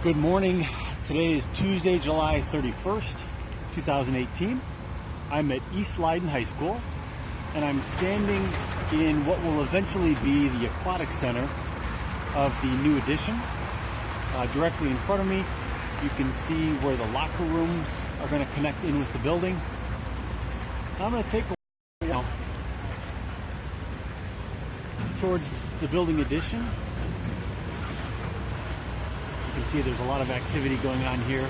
Good morning. Today is Tuesday, July 31st, 2018. I'm at East Leyden High School, and I'm standing in what will eventually be the aquatic center of the new addition. Directly in front of me, you can see where the locker rooms are going to connect in with the building. I'm going to take a walk towards the building addition. You can see there's a lot of activity going on here.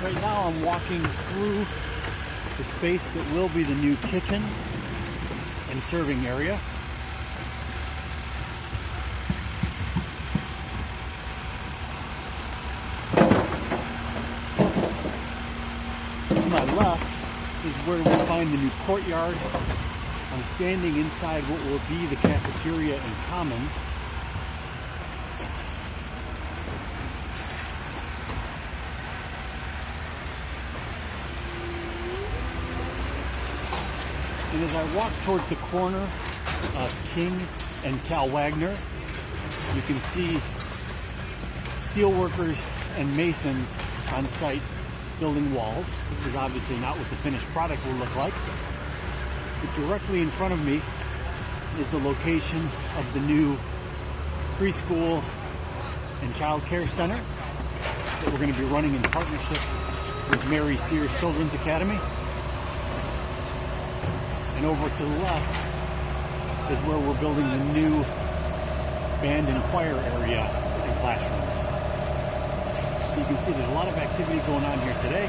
Right now I'm walking through the space that will be the new kitchen and serving area. To my left is where we find the new courtyard. I'm standing inside what will be the cafeteria and commons. And as I walk towards the corner of King and Cal Wagner, you can see steel workers and masons on site building walls. This is obviously not what the finished product will look like. But directly in front of me is the location of the new preschool and child care center that we're going to be running in partnership with Mary Sears Children's Academy. And over to the left is where we're building the new band and choir area and classrooms. So you can see there's a lot of activity going on here today.